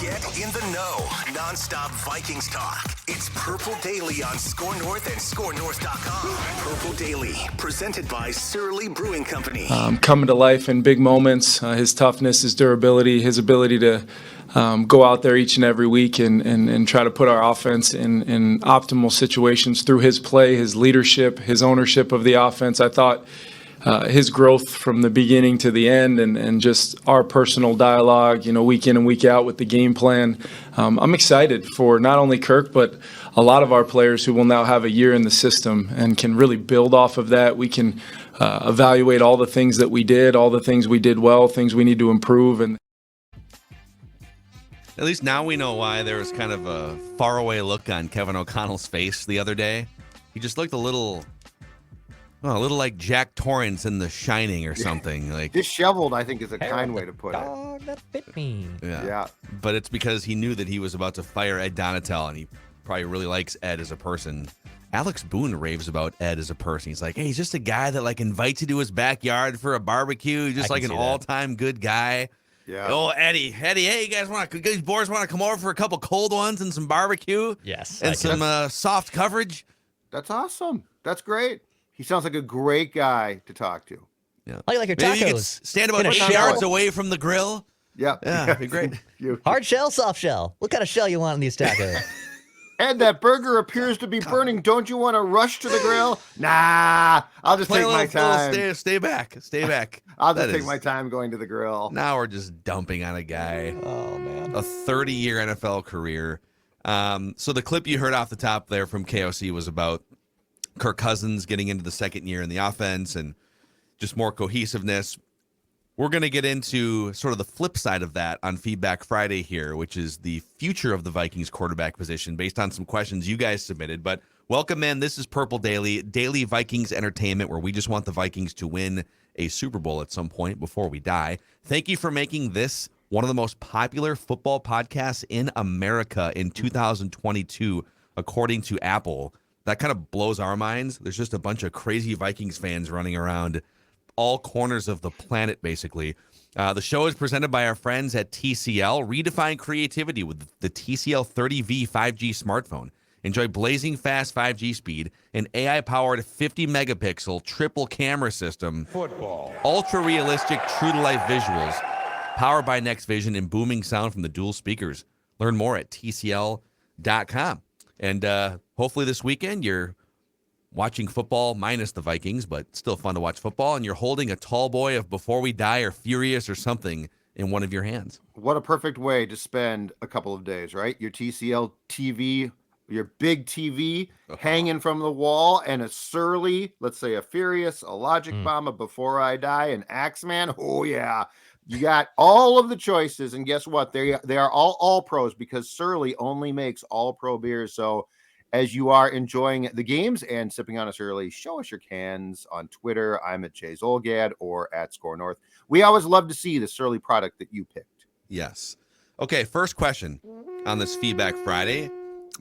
Get in the know. Non-stop Vikings talk. It's Purple Daily on Score North and ScoreNorth.com. Purple Daily, presented by Surly Brewing Company. Coming to life in big moments. His toughness, his durability, his ability to go out there each and every week and try to put our offense in optimal situations through his play, his leadership, his ownership of the offense. I thought his growth from the beginning to the end and just our personal dialogue, week in and week out with the game plan. I'm excited for not only Kirk, but a lot of our players who will now have a year in the system and can really build off of that. We can evaluate all the things that we did, all the things we did well, things we need to improve. And at least now we know why there was kind of a faraway look on Kevin O'Connell's face the other day. He just looked a little like Jack Torrance in The Shining or something. Like disheveled, I think is a kind way to put it. Oh, that bit me. Yeah. But it's because he knew that he was about to fire Ed Donatel, and he probably really likes Ed as a person. Alex Boone raves about Ed as a person. He's like, hey, he's just a guy that invites you to his backyard for a barbecue. He's just like an all-time good guy. Yeah. Oh, Eddie, hey, you guys boys want to come over for a couple cold ones and some barbecue? Yes. And some soft coverage? That's awesome. That's great. He sounds like a great guy to talk to. Yeah. How do you like your Maybe you could tacos? stand about 8 yards away from the grill. Yeah. Yeah, that'd be great. Hard shell, soft shell. What kind of shell you want in these tacos? Ed, that burger appears to be burning. Don't you want to rush to the grill? Nah, I'll just take my time. Stay back. I'll just take my time going to the grill. Now we're just dumping on a guy. Oh, man. A 30-year NFL career. So the clip you heard off the top there from KOC was about Kirk Cousins getting into the second year in the offense and just more cohesiveness. We're going to get into sort of the flip side of that on Feedback Friday here, which is the future of the Vikings quarterback position based on some questions you guys submitted. But welcome in. This is Purple Daily, daily Vikings entertainment, where we just want the Vikings to win a Super Bowl at some point before we die. Thank you for making this one of the most popular football podcasts in America in 2022, according to Apple. That kind of blows our minds. There's just a bunch of crazy Vikings fans running around all corners of the planet, basically. The show is presented by our friends at TCL. Redefine creativity with the TCL 30V 5G smartphone. Enjoy blazing fast 5G speed, an AI-powered 50-megapixel triple camera system, ultra-realistic, true-to-life visuals, powered by Next Vision, and booming sound from the dual speakers. Learn more at TCL.com. And hopefully this weekend you're watching football minus the Vikings, but still fun to watch football, and you're holding a tall boy of Before We Die or Furious or something in one of your hands. What a perfect way to spend a couple of days, right? Your TCL TV, your big TV hanging from the wall, and a Surly, let's say a Furious, a Logic Bomb, a Before I Die, an Axeman. Oh, yeah. You got all of the choices, and guess what? They are all pros because Surly only makes all pro beers. So as you are enjoying the games and sipping on a Surly, show us your cans on Twitter. I'm at Chase Olgad or at Score North. We always love to see the Surly product that you picked. Yes. Okay, first question on this Feedback Friday.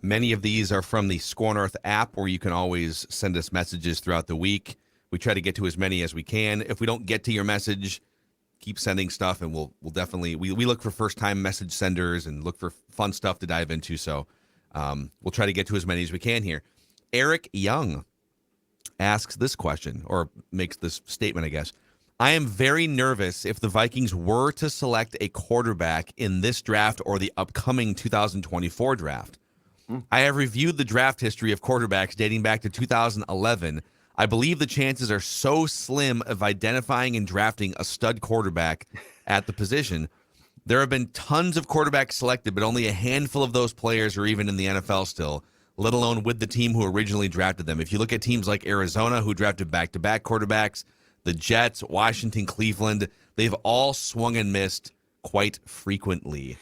Many of these are from the Score North app, where you can always send us messages throughout the week. We try to get to as many as we can. If we don't get to your message, keep sending stuff, and we'll definitely we look for first-time message senders and look for fun stuff to dive into. So we'll try to get to as many as we can here. Eric Young asks this question, or makes this statement, I guess. I am very nervous if the Vikings were to select a quarterback in this draft or the upcoming 2024 draft. I have reviewed the draft history of quarterbacks dating back to 2011. I believe the chances are so slim of identifying and drafting a stud quarterback at the position. There have been tons of quarterbacks selected, but only a handful of those players are even in the NFL still, let alone with the team who originally drafted them. If you look at teams like Arizona, who drafted back-to-back quarterbacks, the Jets, Washington, Cleveland, they've all swung and missed quite frequently.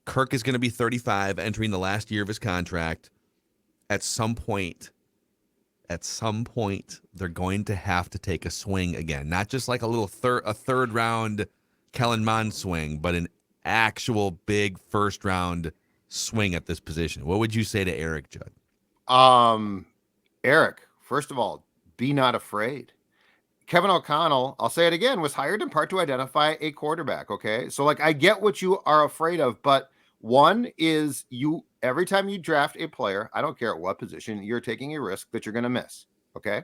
Kirk is going to be 35, entering the last year of his contract. At some point, they're going to have to take a swing again. Not just like a third round Kellen Mond swing, but an actual big first round swing at this position. What would you say to Eric, Judd? Eric, first of all, be not afraid. Kevin O'Connell, I'll say it again, was hired in part to identify a quarterback. Okay. So like I get what you are afraid of, but one is every time you draft a player, I don't care at what position, you're taking a risk that you're going to miss. Okay.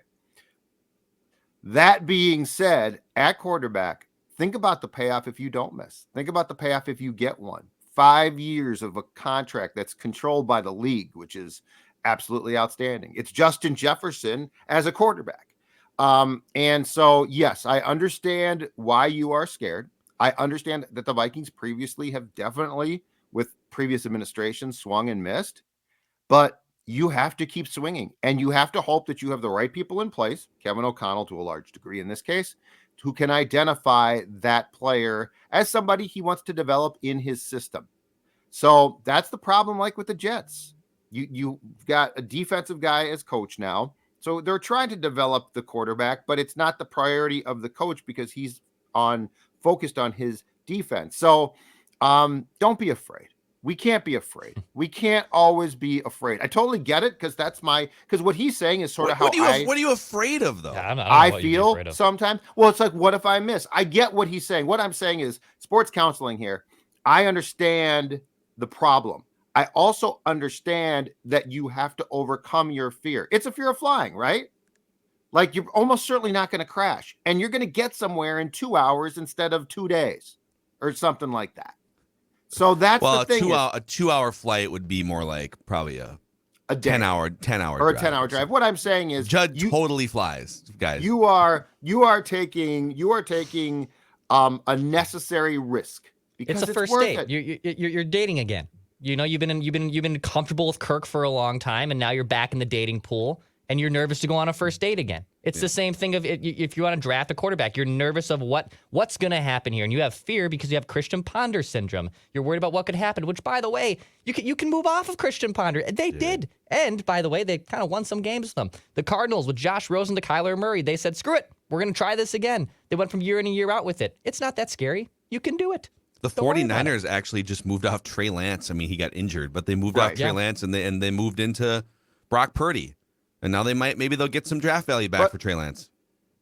That being said, at quarterback, think about the payoff if you don't miss. Think about the payoff if you get one. 5 years of a contract that's controlled by the league, which is absolutely outstanding. It's Justin Jefferson as a quarterback. And so, yes, I understand why you are scared. I understand that the Vikings previously have definitely, with previous administrations, swung and missed. But you have to keep swinging, and you have to hope that you have the right people in place, Kevin O'Connell to a large degree in this case, who can identify that player as somebody he wants to develop in his system. So that's the problem, like with the Jets. You've got a defensive guy as coach now. So they're trying to develop the quarterback, but it's not the priority of the coach because he's focused on his defense. So don't be afraid. We can't be afraid. We can't always be afraid. I totally get it because because what he's saying is sort of what are you afraid of though? Yeah, I feel sometimes. Well, it's like, what if I miss? I get what he's saying. What I'm saying is sports counseling here. I understand the problem. I also understand that you have to overcome your fear. It's a fear of flying, right? Like you're almost certainly not going to crash and you're going to get somewhere in 2 hours instead of 2 days or something like that. So that's the thing. A 2 hour flight would be more like probably a 10 hour or drive. A 10 hour drive. What I'm saying is Judd totally flies, guys. You are taking a necessary risk because it's a first date. You're dating again. You know, you've been comfortable with Kirk for a long time, and now you're back in the dating pool, and you're nervous to go on a first date again. It's the same thing if you want to draft a quarterback. You're nervous of what's going to happen here, and you have fear because you have Christian Ponder syndrome. You're worried about what could happen, which, by the way, you can move off of Christian Ponder. They did. And, by the way, they kind of won some games with them. The Cardinals with Josh Rosen to Kyler Murray, they said, screw it. We're going to try this again. They went from year in and year out with it. It's not that scary. You can do it. The 49ers actually just moved off Trey Lance. I mean, he got injured, but they moved off Trey Lance and they moved into Brock Purdy. And now maybe they'll get some draft value back for Trey Lance.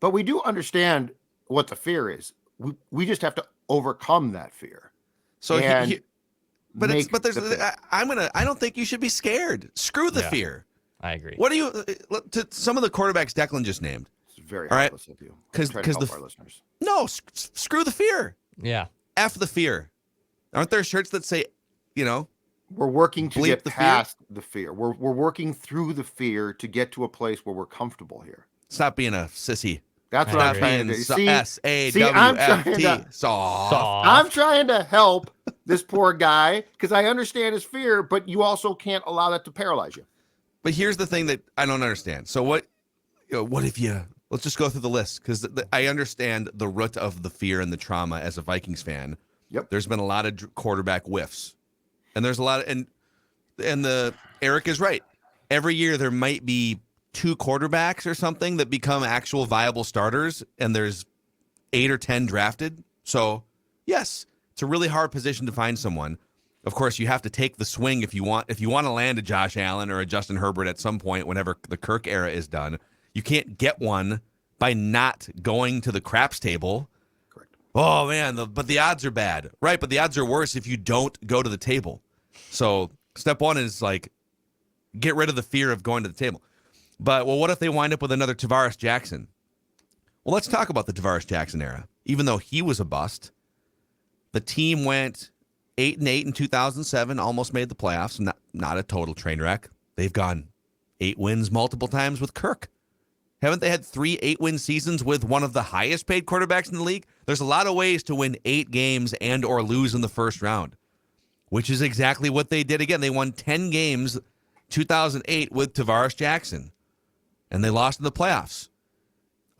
But we do understand what the fear is. We just have to overcome that fear. So I don't think you should be scared. Screw the fear. I agree. What do you to some of the quarterbacks Declan just named? It's very heartless of you. Because our listeners. No, screw the fear. Yeah. F the fear. Aren't there shirts that say, we're working to get past the fear. We're working through the fear to get to a place where we're comfortable here. Stop being a sissy. That's what I'm trying to do. SAWFT. Soft. I'm trying to help this poor guy because I understand his fear, but you also can't allow that to paralyze you. But here's the thing that I don't understand. So what if let's just go through the list because I understand the root of the fear and the trauma as a Vikings fan. Yep. There's been a lot of quarterback whiffs. And there's a lot of, Eric is right. Every year there might be 2 quarterbacks or something that become actual viable starters, and there's 8 or 10 drafted. So yes, it's a really hard position to find someone. Of course, you have to take the swing if you want to land a Josh Allen or a Justin Herbert at some point whenever the Kirk era is done. You can't get one by not going to the craps table. Oh, man, but the odds are bad. Right, but the odds are worse if you don't go to the table. So step one is, get rid of the fear of going to the table. But, what if they wind up with another Tavares Jackson? Well, let's talk about the Tavares Jackson era. Even though he was a bust, the team went 8-8 in 2007, almost made the playoffs. Not a total train wreck. They've gone 8 wins multiple times with Kirk. Haven't they had 3 8-win seasons with one of the highest paid quarterbacks in the league? There's a lot of ways to win 8 games and or lose in the first round, which is exactly what they did again. They won 10 games 2008 with Tavares Jackson, and they lost in the playoffs.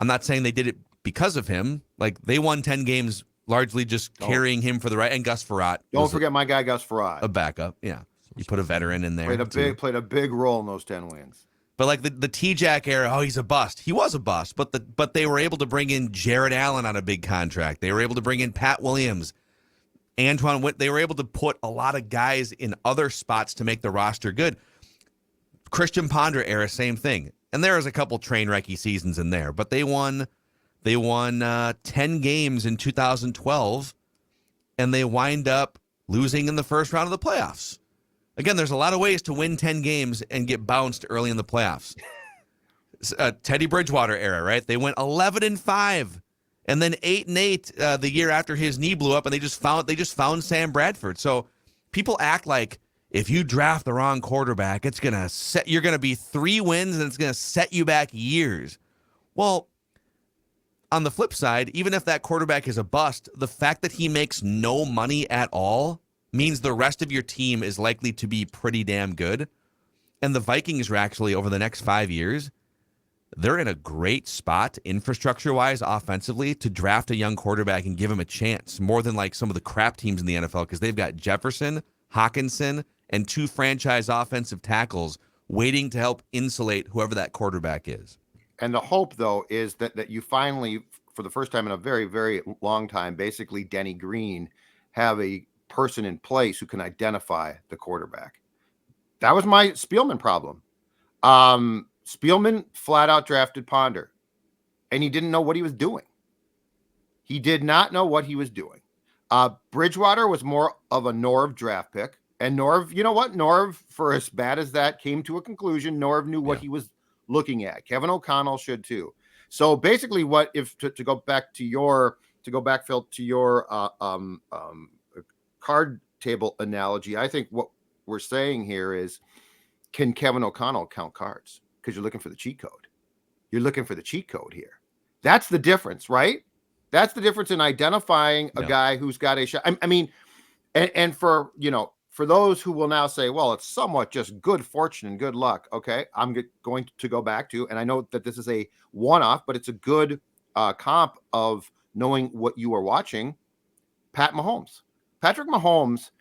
I'm not saying they did it because of him. They won 10 games largely just carrying him for the right. And Gus Frerotte. Don't forget my guy Gus Frerotte. A backup, yeah. You put a veteran in there. Played a big role in those 10 wins. But the T-Jack era, he's a bust. He was a bust, but they were able to bring in Jared Allen on a big contract. They were able to bring in Pat Williams, Antoine Witt. They were able to put a lot of guys in other spots to make the roster good. Christian Ponder era, same thing. And there was a couple train wrecky seasons in there, but they won They won 10 games in 2012, and they wind up losing in the first round of the playoffs. Again, there's a lot of ways to win 10 games and get bounced early in the playoffs. Teddy Bridgewater era, right? They went 11-5, and then 8-8 the year after his knee blew up, and they just found Sam Bradford. So people act like if you draft the wrong quarterback, you're gonna be 3 wins and it's gonna set you back years. Well, on the flip side, even if that quarterback is a bust, the fact that he makes no money at all means the rest of your team is likely to be pretty damn good. And the Vikings are actually, over the next 5 years, they're in a great spot infrastructure-wise, offensively, to draft a young quarterback and give him a chance, more than like some of the crap teams in the NFL, because they've got Jefferson, Hawkinson, and 2 franchise offensive tackles waiting to help insulate whoever that quarterback is. And the hope, though, is that you finally, for the first time in a very, very long time, basically Denny Green, have a person in place who can identify the quarterback. That was my Spielman problem. Spielman flat out drafted Ponder, and he didn't know what he was doing. He did not know what he was doing. Bridgewater was more of a Norv draft pick. And Norv, you know what? Norv, for as bad as that, came to a conclusion. Norv knew what he was looking at. Kevin O'Connell should too. So basically, what if to go back, Phil, to your card table analogy, I think what we're saying here is, can Kevin O'Connell count cards? Because you're looking for the cheat code. You're looking for the cheat code here. That's the difference, right? That's the difference in identifying a guy who's got a shot. I mean, and for, for those who will now say, well, it's somewhat just good fortune and good luck. Okay, I'm going to go back to, and I know that this is a one-off, but it's a good comp of knowing what you are watching. Patrick Mahomes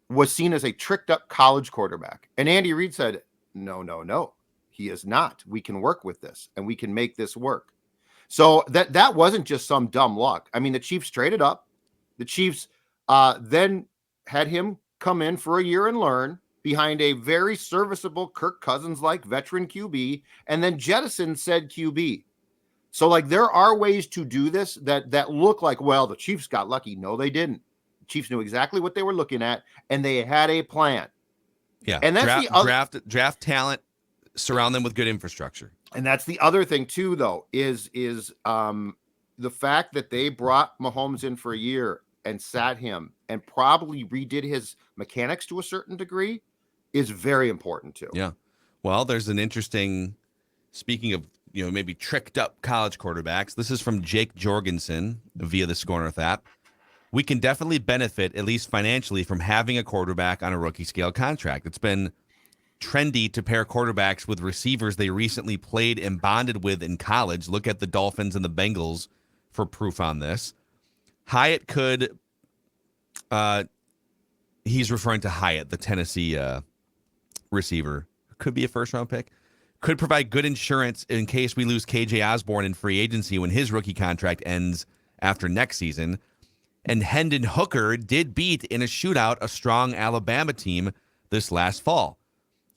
was seen as a tricked-up college quarterback. And Andy Reid said, no, he is not. We can work with this, and we can make this work. So that wasn't just some dumb luck. I mean, the Chiefs traded up. The Chiefs then had him come in for a year and learn behind a very serviceable Kirk Cousins-like veteran QB, and then jettisoned said QB. So, like, there are ways to do this that look like, well, the Chiefs got lucky. No, they didn't. The Chiefs knew exactly what they were looking at, and they had a plan. Yeah, and that's draft talent, surround them with good infrastructure. And that's the other thing too, though, is the fact that they brought Mahomes in for a year and sat him and probably redid his mechanics to a certain degree is very important too. Yeah. Well, there's an interesting, speaking of, maybe tricked up college quarterbacks. This is from Jake Jorgensen via the Score North app. We can definitely benefit, at least financially, from having a quarterback on a rookie scale contract. It's been trendy to pair quarterbacks with receivers they recently played and bonded with in college. Look at the Dolphins and the Bengals for proof on this. Hyatt could, he's referring to Hyatt, the Tennessee receiver, could be a first-round pick, could provide good insurance in case we lose KJ Osborne in free agency when his rookie contract ends after next season. And Hendon Hooker did beat in a shootout a strong Alabama team this last fall.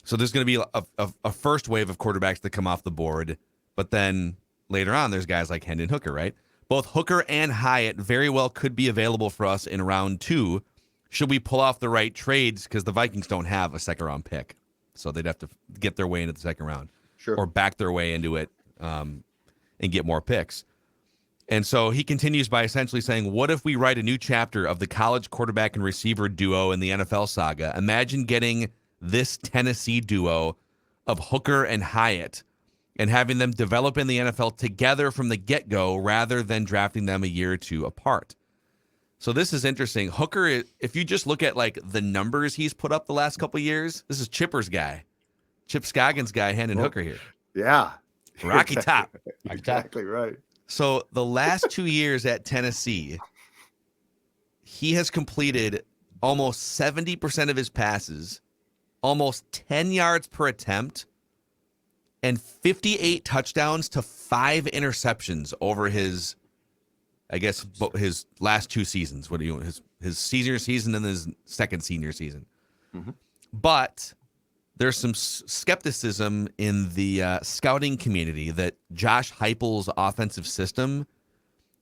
So there's going to be a first wave of quarterbacks that come off the board, but then later on there's guys like Hendon Hooker, right? Both Hooker and Hyatt very well could be available for us in round 2 should we pull off the right trades, because the Vikings don't have a second-round pick. So they'd have to get their way into the second round. Sure. Or back their way into it and get more picks. And so he continues by essentially saying, what if we write a new chapter of the college quarterback and receiver duo in the NFL saga? Imagine getting this Tennessee duo of Hooker and Hyatt and having them develop in the NFL together from the get-go rather than drafting them a year or two apart. So this is interesting. Hooker, if you just look at like the numbers he's put up the last couple of years, this is Chipper's guy. Chip Scoggins' guy, Hendon Hooker here. Yeah. Rocky Top. Exactly right. So the last 2 years at Tennessee, he has completed almost 70% of his passes, almost 10 yards per attempt, and 58 touchdowns to 5 interceptions over his, I guess, his last 2 seasons. What do you his senior season and his second senior season? Mm-hmm. But there's some skepticism in the scouting community that Josh Heupel's offensive system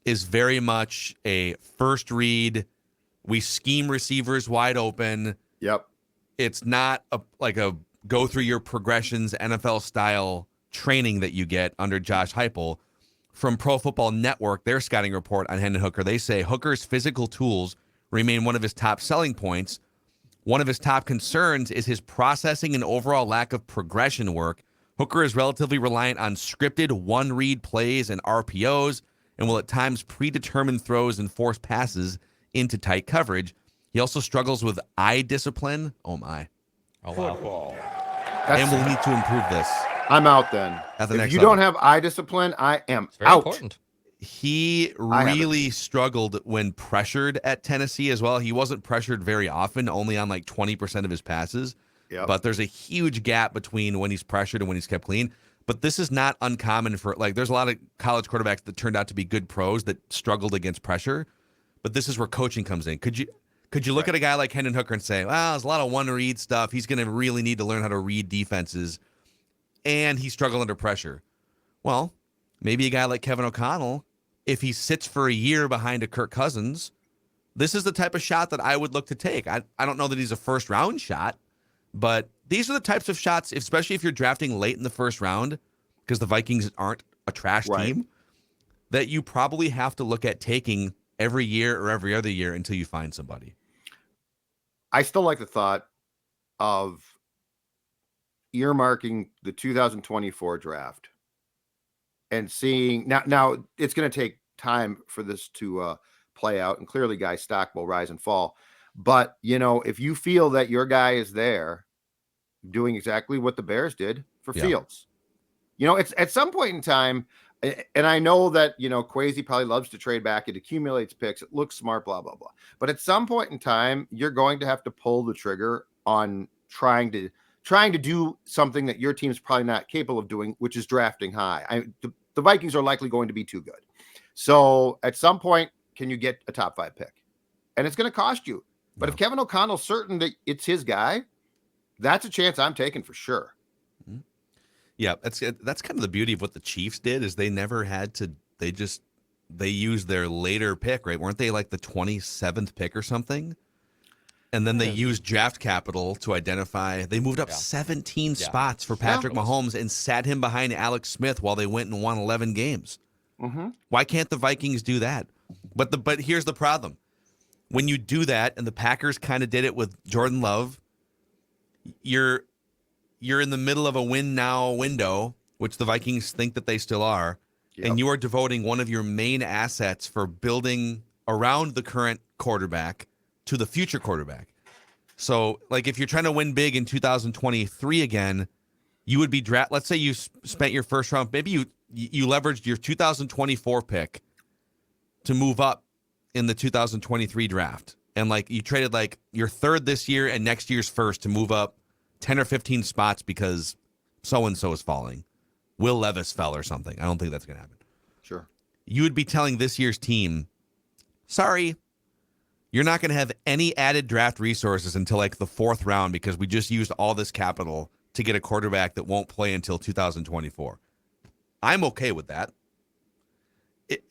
is very much a first read. We scheme receivers wide open. Yep. It's not like a go through your progressions NFL style training that you get under Josh Heupel. From Pro Football Network, their scouting report on Hendon Hooker, they say Hooker's physical tools remain one of his top selling points. One of his top concerns is his processing and overall lack of progression work. Hooker is relatively reliant on scripted one-read plays and RPOs and will at times predetermine throws and force passes into tight coverage. He also struggles with eye discipline. Oh, my. Oh, wow. And will need to improve this. I'm out then. At the If next you level. don't have eye discipline, I am It's very out. important. He really struggled when pressured at Tennessee as well. He wasn't pressured very often, only on like 20% of his passes. Yep. But there's a huge gap between when he's pressured and when he's kept clean. But this is not uncommon for, like, there's a lot of college quarterbacks that turned out to be good pros that struggled against pressure. But this is where coaching comes in. Could you look at a guy like Hendon Hooker and say, well, there's a lot of one-read stuff. He's going to really need to learn how to read defenses. And he struggled under pressure. Well, maybe a guy like Kevin O'Connell, if he sits for a year behind a Kirk Cousins, this is the type of shot that I would look to take. I don't know that he's a first-round shot, but these are the types of shots, especially if you're drafting late in the first round, because the Vikings aren't a trash team, that you probably have to look at taking every year or every other year until you find somebody. I still like the thought of earmarking the 2024 draft and seeing now it's going to take time for this to play out, and clearly guys' stock will rise and fall. But, if you feel that your guy is there doing exactly what the Bears did for Fields, it's at some point in time. And I know that, Kwesi probably loves to trade back. It accumulates picks. It looks smart, blah, blah, blah. But at some point in time, you're going to have to pull the trigger on trying to do something that your team's probably not capable of doing, which is drafting high. The Vikings are likely going to be too good. So at some point, can you get a top 5 pick? And it's going to cost you. But if Kevin O'Connell's certain that it's his guy, that's a chance I'm taking for sure. Yeah, that's kind of the beauty of what the Chiefs did is they never had to. They used their later pick, right? Weren't they like the 27th pick or something? And then they used draft capital to identify. They moved up 17 spots for Patrick Mahomes and sat him behind Alex Smith while they went and won 11 games. Mm-hmm. Why can't the Vikings do that? But here's the problem: when you do that, and the Packers kind of did it with Jordan Love, you're in the middle of a win now window, which the Vikings think that they still are, and you are devoting one of your main assets for building around the current quarterback to the future quarterback. So, like, if you're trying to win big in 2023 again, you would be let's say you spent your first round, maybe you leveraged your 2024 pick to move up in the 2023 draft, and like you traded like your third this year and next year's first to move up 10 or 15 spots because so-and-so is falling. Will Levis fell or something. I don't think that's going to happen. Sure. You would be telling this year's team, sorry, you're not going to have any added draft resources until like the 4th round because we just used all this capital to get a quarterback that won't play until 2024. I'm okay with that.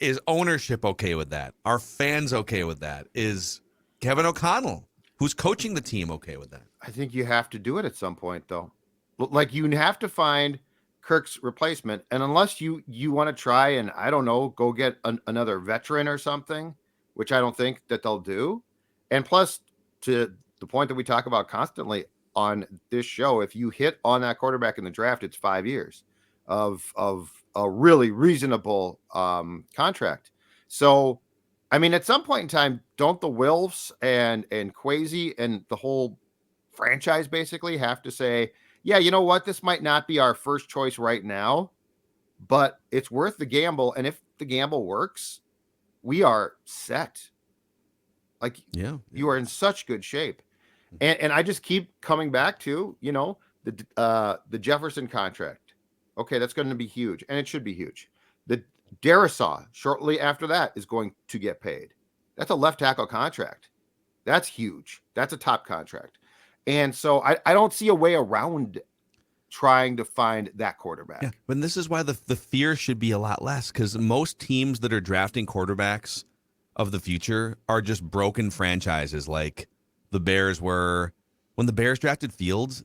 Is ownership okay with that? Are fans okay with that? Is Kevin O'Connell, who's coaching the team, okay with that? I think you have to do it at some point, though. Like, you have to find Kirk's replacement. And unless you want to try and, I don't know, go get another veteran or something, which I don't think that they'll do. And plus, to the point that we talk about constantly on this show, if you hit on that quarterback in the draft, it's 5 years of a really reasonable contract. So, I mean, at some point in time, don't the Wilfs and Kwesi and the whole franchise basically have to say, yeah, you know what? This might not be our first choice right now, but it's worth the gamble. And if the gamble works, we are set. Like, you are in such good shape. And I just keep coming back to, the Jefferson contract. Okay, that's going to be huge, and it should be huge. The Darisaw, shortly after that, is going to get paid. That's a left tackle contract. That's huge. That's a top contract. And so I don't see a way around trying to find that quarterback. Yeah, but this is why the fear should be a lot less, because most teams that are drafting quarterbacks of the future are just broken franchises like the Bears were. When the Bears drafted Fields,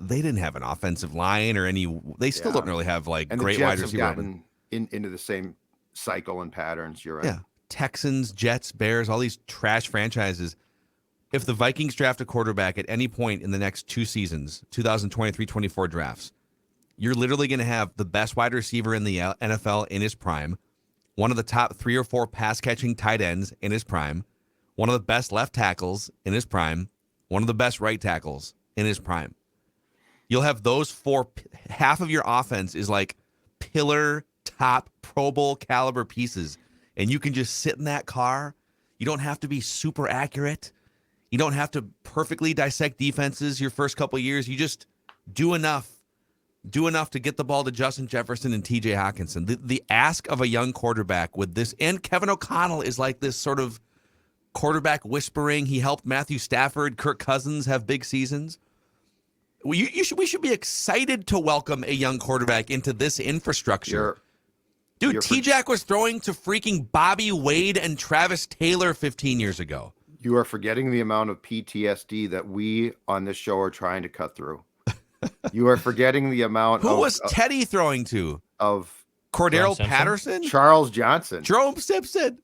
they didn't have an offensive line or any. They still don't really have like and great the Jets wide receiver. have gotten into the same cycle and patterns. You're right. Yeah, Texans, Jets, Bears, all these trash franchises. If the Vikings draft a quarterback at any point in the next 2 seasons, 2023-24 drafts, you're literally going to have the best wide receiver in the NFL in his prime, one of the top 3 or 4 pass-catching tight ends in his prime, one of the best left tackles in his prime, one of the best right tackles in his prime. You'll have those 4. Half of your offense is like pillar, top, Pro Bowl caliber pieces, and you can just sit in that car. You don't have to be super accurate. You don't have to perfectly dissect defenses your first couple of years. You just do enough to get the ball to Justin Jefferson and TJ Hawkinson. The ask of a young quarterback with this, and Kevin O'Connell is like this sort of quarterback whispering. He helped Matthew Stafford, Kirk Cousins have big seasons. We should be excited to welcome a young quarterback into this infrastructure. Dude, T-Jack was throwing to freaking Bobby Wade and Travis Taylor 15 years ago. You are forgetting the amount of PTSD that we on this show are trying to cut through. You are forgetting the amount Who was Teddy throwing to? Of Cordero Patterson? Charles Johnson. Jerome Simpson.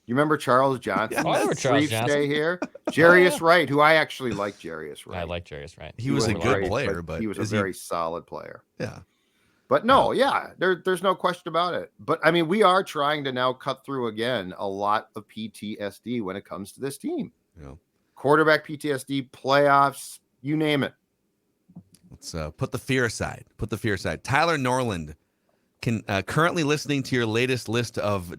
You remember Charles Johnson? I remember Charles Johnson. Stay here. Jarius Wright, who I actually like Jarius Wright. I like Jarius Wright. He was a good player, but he was a very solid player. Yeah. But no, there's no question about it. But I mean, we are trying to now cut through again a lot of PTSD when it comes to this team. Yeah. Quarterback PTSD, playoffs, you name it. Let's put the fear aside. Tyler Norland can currently listening to your latest list of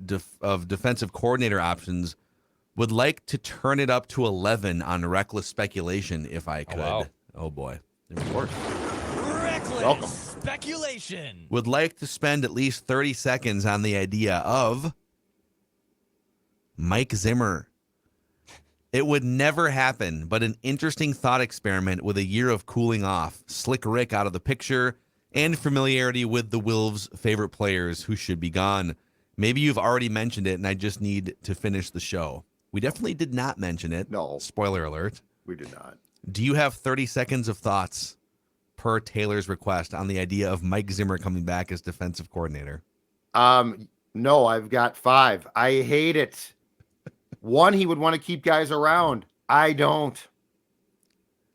defensive coordinator options. Would like to turn it up to 11 on reckless speculation if I could. wow. Oh boy, there's worse. Reckless speculation. Would like to spend at least 30 seconds on the idea of Mike Zimmer. It would never happen, but an interesting thought experiment with a year of cooling off, Slick Rick out of the picture, and familiarity with the Wilfs' favorite players who should be gone. Maybe you've already mentioned it, and I just need to finish the show. We definitely did not mention it. No. Spoiler alert. We did not. Do you have 30 seconds of thoughts per Taylor's request on the idea of Mike Zimmer coming back as defensive coordinator? No, I've got 5. I hate it. 1, he would want to keep guys around. I don't.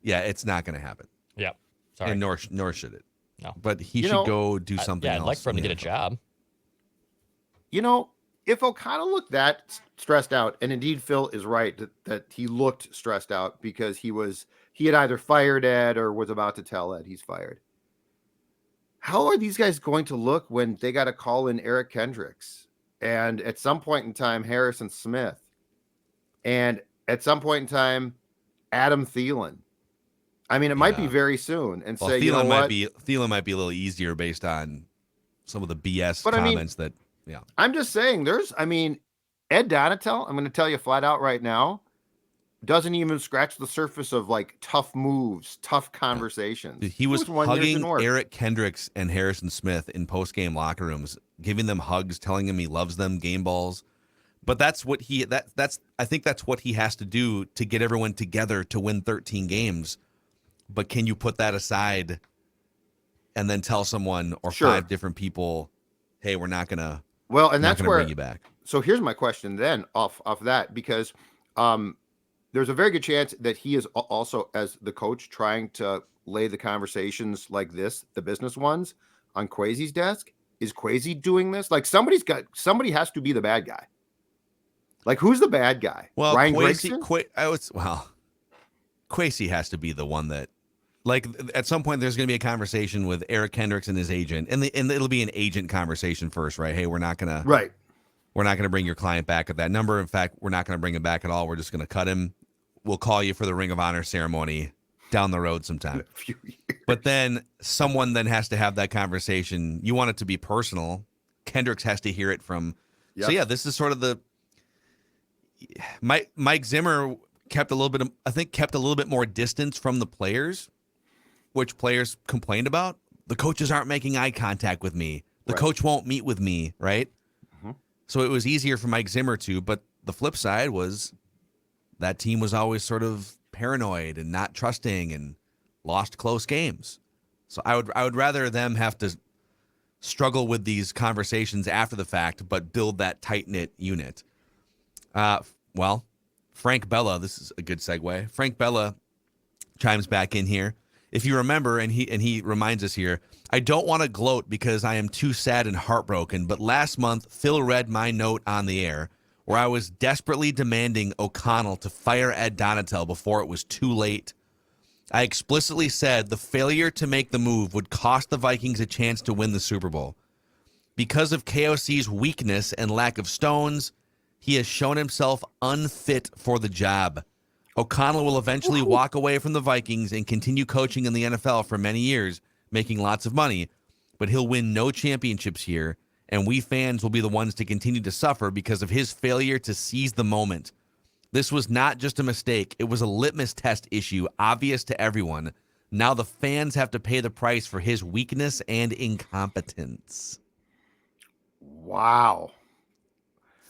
Yeah, it's not going to happen. Yep. Sorry. And nor should it. No. But he should go do something else. I'd like for him to get a job. You know, if O'Connell looked that stressed out, and indeed Phil is right that he looked stressed out because he had either fired Ed or was about to tell Ed he's fired. How are these guys going to look when they got to call in Eric Kendricks and at some point in time Harrison Smith and at some point in time Adam Thielen? I mean, it might be very soon. And well, say, Thielen you know what? Thielen might be a little easier based on some of the BS comments that. Yeah, I'm just saying Ed Donatel, I'm going to tell you flat out right now, doesn't even scratch the surface of like tough moves, tough conversations. Dude, he was hugging Eric Kendricks and Harrison Smith in post-game locker rooms, giving them hugs, telling them he loves them, game balls. But that's what I think that's what he has to do to get everyone together to win 13 games. But can you put that aside and then tell someone or 5 different people, hey, we're not going to that's where bring you back. So here's my question then off that, because there's a very good chance that he is also, as the coach, trying to lay the conversations like this, the business ones, on Kwesi's desk. Is Kwesi doing this? Like somebody has to be the bad guy. Like who's the bad guy? Well, Ryan Kwesi has to be the one that, like, at some point there's going to be a conversation with Eric Kendricks and his agent, and it'll be an agent conversation first, right? Hey, we're not going to bring your client back at that number. In fact, we're not going to bring him back at all. We're just going to cut him. We'll call you for the Ring of Honor ceremony down the road sometime. In a few years. But then someone then has to have that conversation. You want it to be personal. Kendricks has to hear it from. Yep. So yeah, this is sort of the Mike Zimmer kept a little bit more distance from the players. which players complained about. The coaches aren't making eye contact with me. The coach won't meet with me, right? Mm-hmm. So it was easier for Mike Zimmer to, but the flip side was that team was always sort of paranoid and not trusting and lost close games. So I would rather them have to struggle with these conversations after the fact, but build that tight-knit unit. Well, Frank Bella, this is a good segue. Frank Bella chimes back in here. If you remember, and he reminds us here, I don't want to gloat because I am too sad and heartbroken, but last month, Phil read my note on the air where I was desperately demanding O'Connell to fire Ed Donatel before it was too late. I explicitly said the failure to make the move would cost the Vikings a chance to win the Super Bowl. Because of KOC's weakness and lack of stones, he has shown himself unfit for the job. O'Connell will eventually walk away from the Vikings and continue coaching in the NFL for many years, making lots of money, but he'll win no championships here, and we fans will be the ones to continue to suffer because of his failure to seize the moment. This was not just a mistake. It was a litmus test issue, obvious to everyone. Now the fans have to pay the price for his weakness and incompetence. Wow.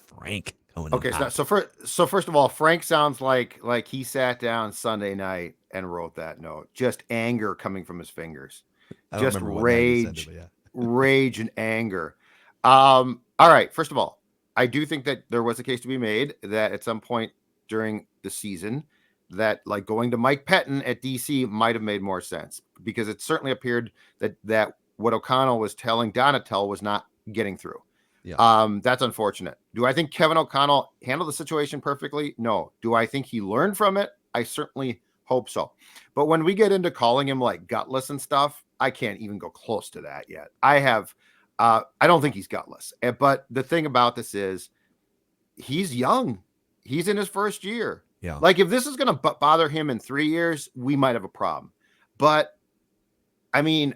Frank coming Okay, in hot. so first of all, Frank sounds like he sat down Sunday night and wrote that note. Just anger coming from his fingers. I don't Just remember what night he sent rage, it, but yeah. rage and anger. All right, first of all, I do think that there was a case to be made that at some point during the season that like going to Mike Pettin at DC might have made more sense because it certainly appeared that what O'Connell was telling Donatel was not getting through. Yeah. That's unfortunate. Do I think Kevin O'Connell handled the situation perfectly? No. Do I think he learned from it? I certainly hope so. But when we get into calling him like gutless and stuff, I can't even go close to that yet. I don't think he's gutless. But the thing about this is he's young. He's in his first year. Yeah. Like if this is going to bother him in 3 years, we might have a problem. But I mean,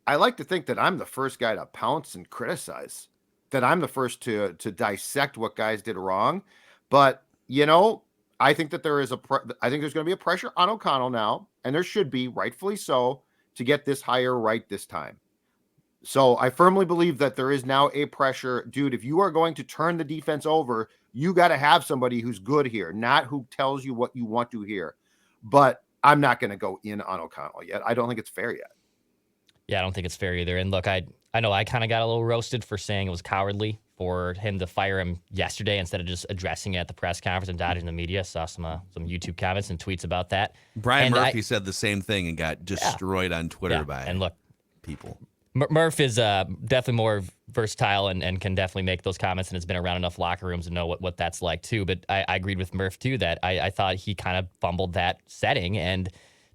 I like to think that I'm the first guy to pounce and criticize, that I'm the first to dissect what guys did wrong. But, you know, I think that I think there's going to be a pressure on O'Connell now, and there should be, rightfully so, to get this hire right this time. So I firmly believe that there is now a pressure. Dude, if you are going to turn the defense over, you got to have somebody who's good here, not who tells you what you want to hear. But I'm not going to go in on O'Connell yet. I don't think it's fair yet. Yeah, I don't think it's fair either. And look, I know I kind of got a little roasted for saying it was cowardly for him to fire him yesterday instead of just addressing it at the press conference and dodging the media. Saw some YouTube comments and tweets about that. Brian Murphy said the same thing and got destroyed on Twitter by and look, people. Murph is definitely more versatile and can definitely make those comments and has been around enough locker rooms to know what that's like too. But I agreed with Murph too that I thought he kind of fumbled that setting. And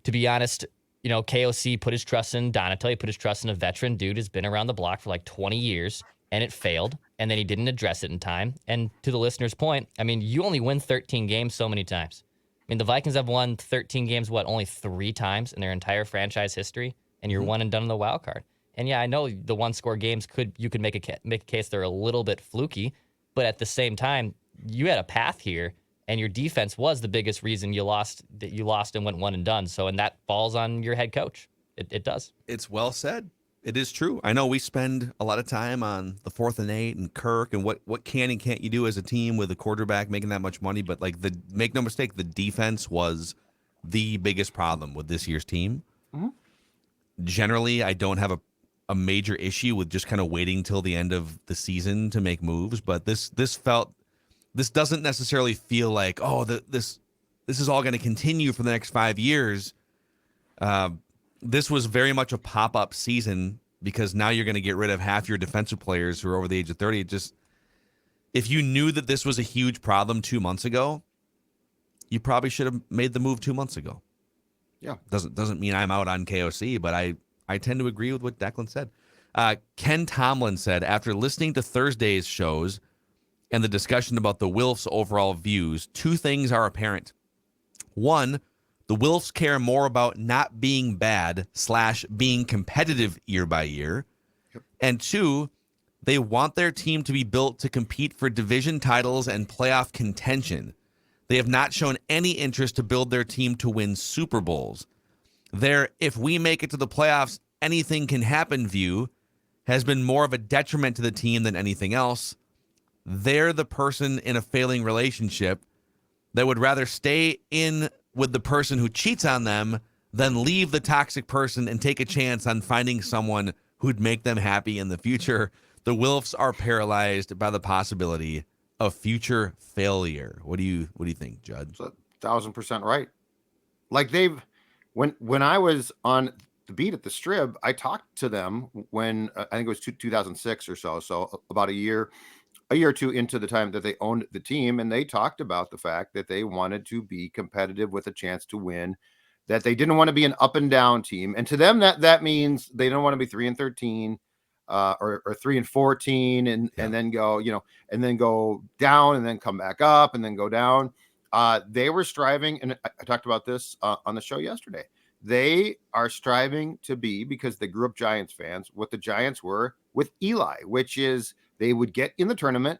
to be honest, you know, KOC put his trust in Donatel. He put his trust in a veteran dude who's been around the block for like 20 years, and it failed. And then he didn't address it in time. And to the listener's point, I mean, you only win 13 games so many times. I mean, the Vikings have won 13 games, only 3 times in their entire franchise history, and you're one and done in the wild card. And yeah, I know the one-score games you could make a case they're a little bit fluky, but at the same time, you had a path here, and your defense was the biggest reason you lost and went one and done. So, and that falls on your head coach. It does. It's well said. It is true. I know we spend a lot of time on the 4th and 8 and Kirk and what can and can't you do as a team with a quarterback making that much money, but like make no mistake, the defense was the biggest problem with this year's team. Mm-hmm. Generally, I don't have a major issue with just kind of waiting till the end of the season to make moves, but this doesn't necessarily feel like, this is all going to continue for the next 5 years. This was very much a pop-up season because now you're going to get rid of half your defensive players who are over the age of 30. If you knew that this was a huge problem 2 months ago, you probably should have made the move 2 months ago. Yeah. Doesn't mean I'm out on KOC, but I tend to agree with what Declan said. Ken Tomlin said, after listening to Thursday's shows and the discussion about the Wilfs' overall views, 2 things are apparent. 1, the Wilfs care more about not being bad / being competitive year by year. Yep. And 2, they want their team to be built to compete for division titles and playoff contention. They have not shown any interest to build their team to win Super Bowls. their if we make it to the playoffs, anything can happen view has been more of a detriment to the team than anything else. They're the person in a failing relationship that would rather stay in with the person who cheats on them than leave the toxic person and take a chance on finding someone who'd make them happy in the future. The Wilfs are paralyzed by the possibility of future failure. What do you think, Judd? It's 1,000% right. Like when I was on the beat at the Strib, I talked to them when I think it was 2006 or so about a year or two into the time that they owned the team, and they talked about the fact that they wanted to be competitive with a chance to win, that they didn't want to be an up and down team, and to them that means they don't want to be 3-13 or 3-14 and then go and then go down and then come back up and then go down. They were striving, and I talked about this on the show yesterday. They are striving to be, because they grew up Giants fans, what the Giants were with Eli, which is they would get in the tournament,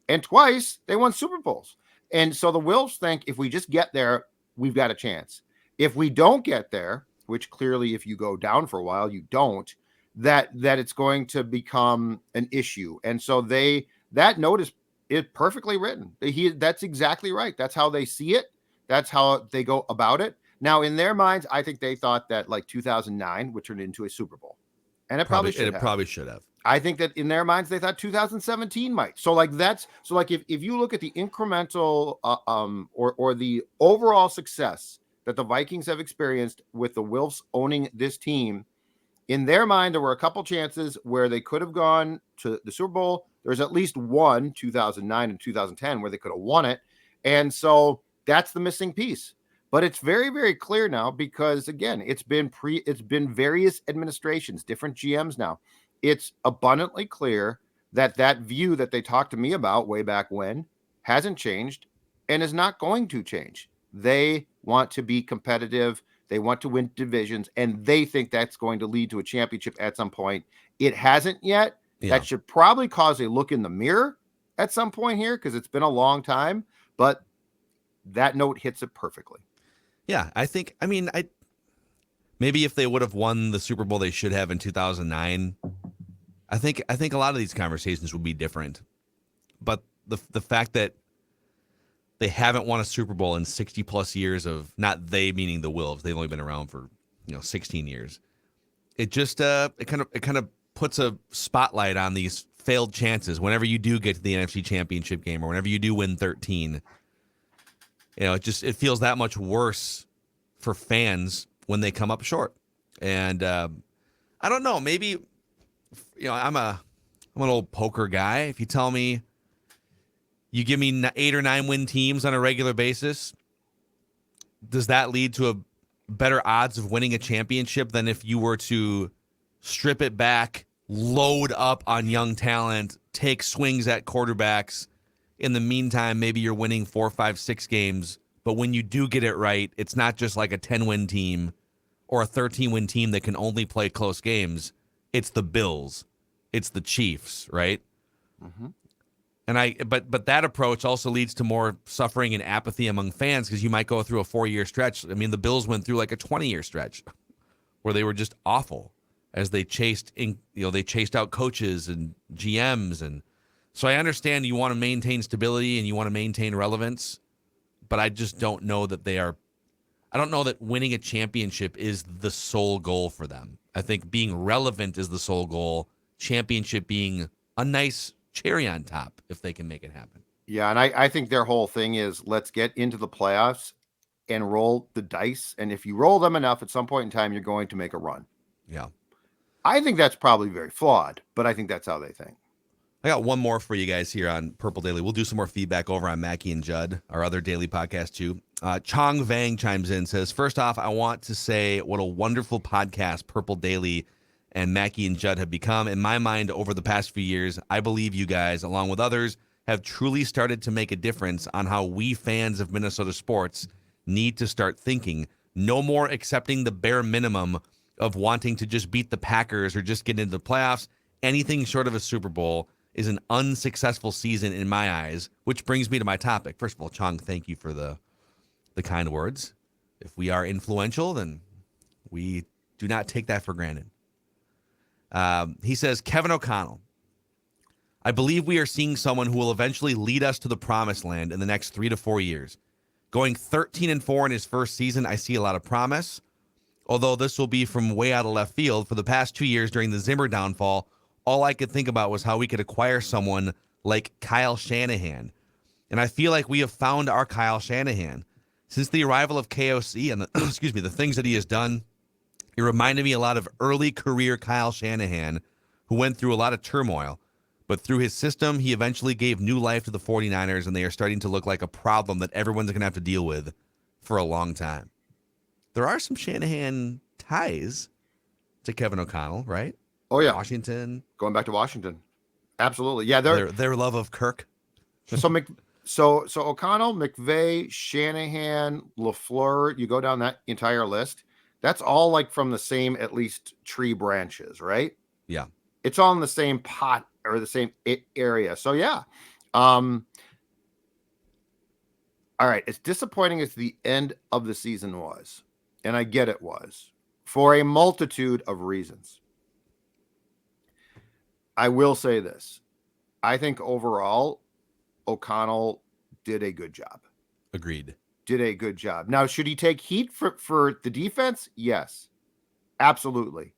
and twice they won Super Bowls. And so the Wilfs think if we just get there, we've got a chance. If we don't get there, which clearly if you go down for a while, you don't, that it's going to become an issue. And so that note is perfectly written. That's exactly right. That's how they see it. That's how they go about it. Now, in their minds, I think they thought that like 2009 would turn into a Super Bowl. And it probably should have. I think that in their minds, they thought 2017 might. So like if you look at the incremental or the overall success that the Vikings have experienced with the Wilfs owning this team, in their mind, there were a couple chances where they could have gone to the Super Bowl. There's at least one, 2009 and 2010, where they could have won it. And so that's the missing piece. But it's very, very clear now because, again, it's been various administrations, different GMs now. It's abundantly clear that view that they talked to me about way back when hasn't changed and is not going to change. They want to be competitive. They want to win divisions, and they think that's going to lead to a championship at some point. It hasn't yet. Yeah. That should probably cause a look in the mirror at some point here because it's been a long time, but that note hits it perfectly. Yeah, maybe if they would have won the Super Bowl they should have in 2009, I think a lot of these conversations would be different. But the fact that they haven't won a Super Bowl in 60 plus years of, not they meaning the Wilfs, they've only been around for 16 years. It just it kind of puts a spotlight on these failed chances whenever you do get to the NFC Championship game or whenever you do win 13. It feels that much worse for fans when they come up short. And I don't know, maybe I'm an old poker guy. If you tell me you give me 8 or 9 win teams on a regular basis, does that lead to a better odds of winning a championship than if you were to strip it back, load up on young talent, take swings at quarterbacks? In the meantime, maybe you're winning 4, 5, 6 games, but when you do get it right, it's not just like a 10-win team or a 13-win team that can only play close games. It's the Bills. It's the Chiefs, right? Mm-hmm. And but that approach also leads to more suffering and apathy among fans because you might go through a 4-year stretch. I mean, the Bills went through like a 20-year stretch where they were just awful as they chased out coaches and GMs. And so I understand you want to maintain stability and you want to maintain relevance, but I just don't know that I don't know that winning a championship is the sole goal for them. I think being relevant is the sole goal, championship being a nice cherry on top if they can make it happen. Yeah, and I think their whole thing is let's get into the playoffs and roll the dice. And if you roll them enough, at some point in time, you're going to make a run. Yeah. I think that's probably very flawed, but I think that's how they think. I got one more for you guys here on Purple Daily. We'll do some more feedback over on Mackie and Judd, our other daily podcast too. Chong Vang chimes in, says, first off, I want to say what a wonderful podcast Purple Daily and Mackie and Judd have become. In my mind, over the past few years, I believe you guys, along with others, have truly started to make a difference on how we fans of Minnesota sports need to start thinking. No more accepting the bare minimum of wanting to just beat the Packers or just get into the playoffs. Anything short of a Super Bowl is an unsuccessful season in my eyes, which brings me to my topic. First of all, Chong, thank you for the kind words. If we are influential, then We do not take that for granted. He says, Kevin O'Connell, I believe we are seeing someone who will eventually lead us to the promised land in the next 3 to 4 years. Going 13-4 in his first season, I see a lot of promise. Although this will be from way out of left field, for the past 2 years during the Zimmer downfall, all I could think about was how we could acquire someone like Kyle Shanahan. And I feel like we have found our Kyle Shanahan. Since the arrival of KOC and the things that he has done, it reminded me a lot of early career Kyle Shanahan, who went through a lot of turmoil. But through his system, he eventually gave new life to the 49ers, and they are starting to look like a problem that everyone's going to have to deal with for a long time. There are some Shanahan ties to Kevin O'Connell, right? Oh, yeah. Washington. Going back to Washington. Absolutely. Yeah. Their love of Kirk. So O'Connell, McVay, Shanahan, LaFleur, you go down that entire list. That's all like from the same, at least, tree branches, right? Yeah. It's all in the same pot or the same area. So, yeah. All right. As disappointing as the end of the season was, and I get it was, for a multitude of reasons, I will say this. I think overall, O'Connell did a good job. Agreed. Did a good job. Now, should he take heat for the defense? Yes, absolutely.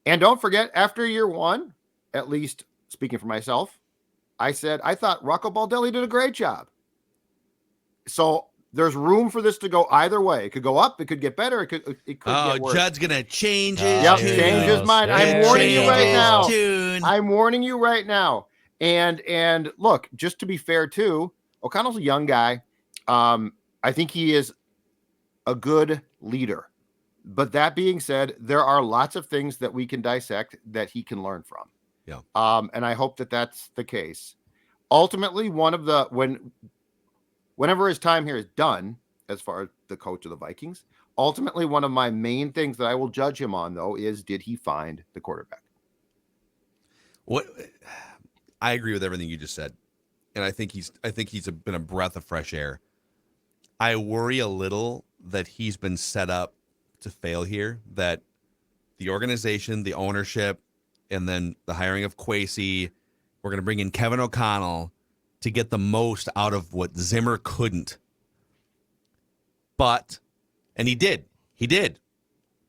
And don't forget, after year one, at least speaking for myself, I said I thought Rocco Baldelli did a great job. So there's room for this to go either way. It could go up. It could get better. It could get worse. Judd's going to change his Yep, tune. change his mind. I'm warning you right now. I'm warning you right now. And look, just to be fair too, O'Connell's a young guy. I think he is a good leader. But that being said, there are lots of things that we can dissect that he can learn from. Yeah. And I hope that that's the case. Ultimately, whenever his time here is done, as far as the coach of the Vikings, ultimately one of my main things that I will judge him on, though, is did he find the quarterback? What I agree with everything you just said, and I think he's been a breath of fresh air. I worry a little that he's been set up to fail here. That the organization, the ownership, and then the hiring of Kwesi, we're going to bring in Kevin O'Connell to get the most out of what Zimmer couldn't. And he did. He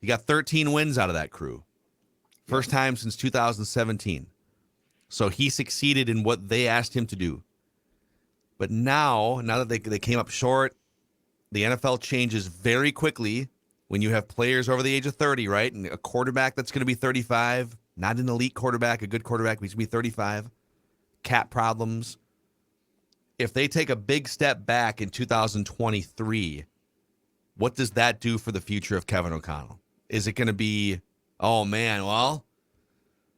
got 13 wins out of that crew. First time since 2017. So he succeeded in what they asked him to do. But now that they came up short, the NFL changes very quickly when you have players over the age of 30, right? And a quarterback that's going to be 35, not an elite quarterback, a good quarterback, he's going to be 35. Cap problems. If they take a big step back in 2023, what does that do for the future of Kevin O'Connell? Is it going to be, oh man, well,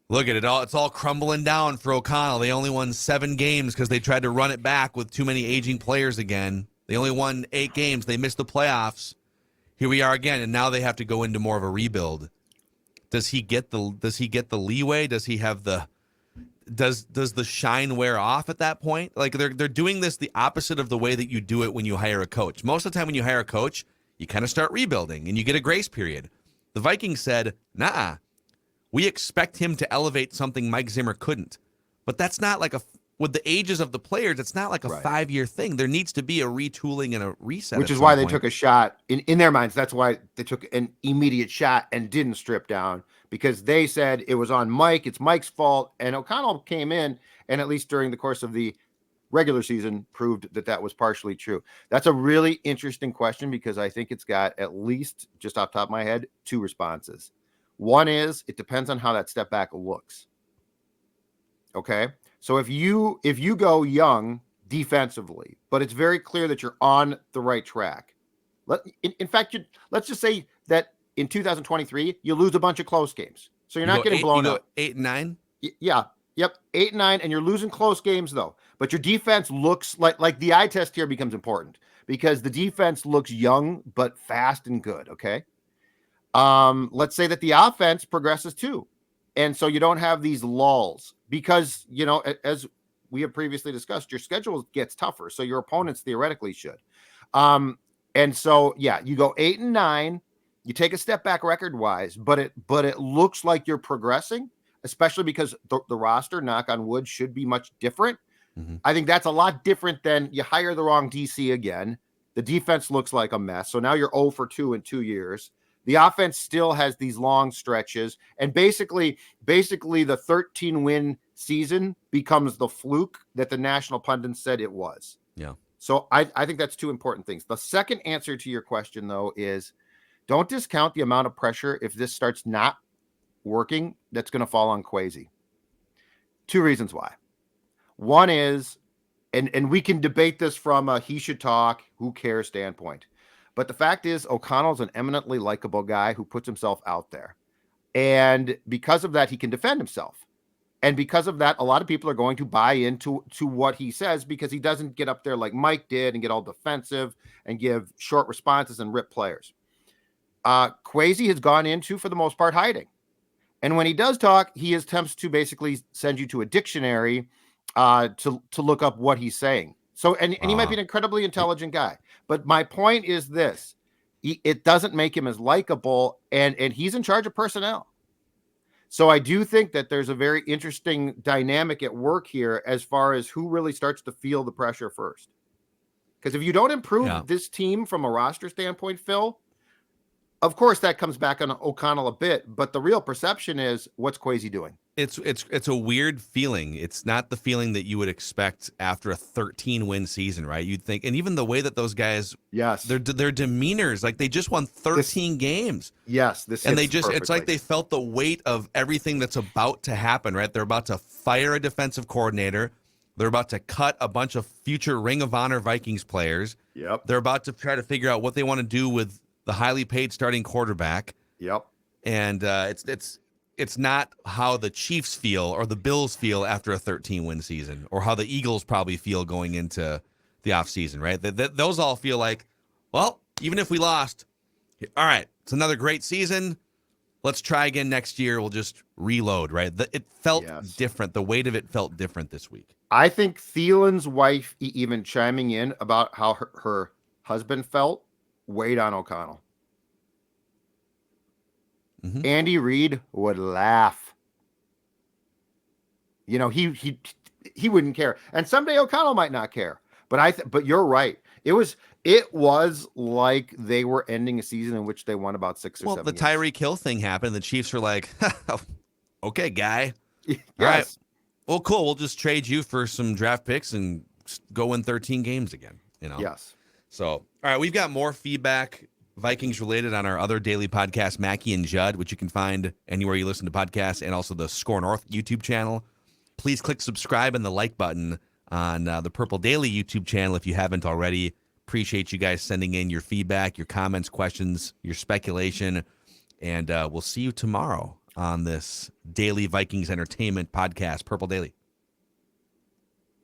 look at it all. It's all crumbling down for O'Connell. They only won 7 games because they tried to run it back with too many aging players again. They only won 8 games. They missed the playoffs. Here we are again, and now they have to go into more of a rebuild. Does he get the leeway? Does he have the does the shine wear off at that point? Like they're doing this the opposite of the way that you do it when you hire a coach. Most of the time when you hire a coach, you kind of start rebuilding and you get a grace period. The Vikings said, nah, we expect him to elevate something Mike Zimmer couldn't. But that's not like with the ages of the players, it's not like a 5-year thing. There needs to be a retooling and a reset. Which is why they took a shot in their minds. That's why they took an immediate shot and didn't strip down, because they said it was on Mike. It's Mike's fault. And O'Connell came in and at least during the course of the regular season proved that was partially true. That's a really interesting question because I think it's got at least, just off the top of my head, 2 responses. One is it depends on how that step back looks. Okay. So if you go young defensively, but it's very clear that you're on the right track. In fact, let's just say that in 2023, you lose a bunch of close games. So you're not getting blown up. 8 and 9? Yeah. Yep. 8 and 9. And you're losing close games though. But your defense looks like the eye test here becomes important because the defense looks young, but fast and good. Okay. Let's say that the offense progresses too. And so you don't have these lulls because, as we have previously discussed, your schedule gets tougher. So your opponents theoretically should. And so, yeah, you go 8 and 9 You take a step back record-wise, but it looks like you're progressing, especially because the roster, knock on wood, should be much different. Mm-hmm. I think that's a lot different than you hire the wrong DC again. The defense looks like a mess. So now you're 0 for 2 in 2 years. The offense still has these long stretches. And basically the 13-win season becomes the fluke that the national pundits said it was. Yeah. So I think that's two important things. The second answer to your question, though, is don't discount the amount of pressure if this starts not working that's going to fall on Kwesi. Two reasons why. One is, and we can debate this from a he should talk, who cares standpoint. But the fact is, O'Connell's an eminently likable guy who puts himself out there. And because of that, he can defend himself. And because of that, a lot of people are going to buy into what he says because he doesn't get up there like Mike did and get all defensive and give short responses and rip players. Kwesi has gone into, for the most part, hiding. And when he does talk, he attempts to basically send you to a dictionary to look up what he's saying. So, and he might be an incredibly intelligent guy. But my point is this. It doesn't make him as likable, and he's in charge of personnel. So I do think that there's a very interesting dynamic at work here as far as who really starts to feel the pressure first. Because if you don't improve this team from a roster standpoint, Phil, of course that comes back on O'Connell a bit, but the real perception is what's Kwesi doing? It's a weird feeling. It's not the feeling that you would expect after a 13-win season, right? You'd think, and even the way that those guys, their demeanors, like they just won 13 games. Yes, and they just, it's like they felt the weight of everything that's about to happen, right? They're about to fire a defensive coordinator. They're about to cut a bunch of future Ring of Honor Vikings players. Yep. They're about to try to figure out what they want to do with the highly paid starting quarterback. Yep. And it's not how the Chiefs feel or the Bills feel after a 13-win season, or how the Eagles probably feel going into the offseason, right? Those all feel like, well, even if we lost, all right, it's another great season. Let's try again next year. We'll just reload, right? It felt different. The weight of it felt different this week. I think Thielen's wife even chiming in about how her husband felt weighed on O'Connell. Mm-hmm. Andy Reid would laugh. You know, he wouldn't care, and someday O'Connell might not care. But you're right. It was like they were ending a season in which they won about 6 or 7 games. Well, the Tyreek Hill thing happened. The Chiefs were like, "Okay, guy, yes. All right, well, cool. We'll just trade you for some draft picks and go win 13 games again." You know. Yes. So, all right, we've got more feedback, Vikings related, on our other daily podcast, Mackie and Judd, which you can find anywhere you listen to podcasts, and also the Score North YouTube channel. Please click subscribe and the like button on the Purple Daily YouTube channel if you haven't already. Appreciate you guys sending in your feedback, your comments, questions, your speculation, and we'll see you tomorrow on this daily Vikings entertainment podcast, Purple Daily.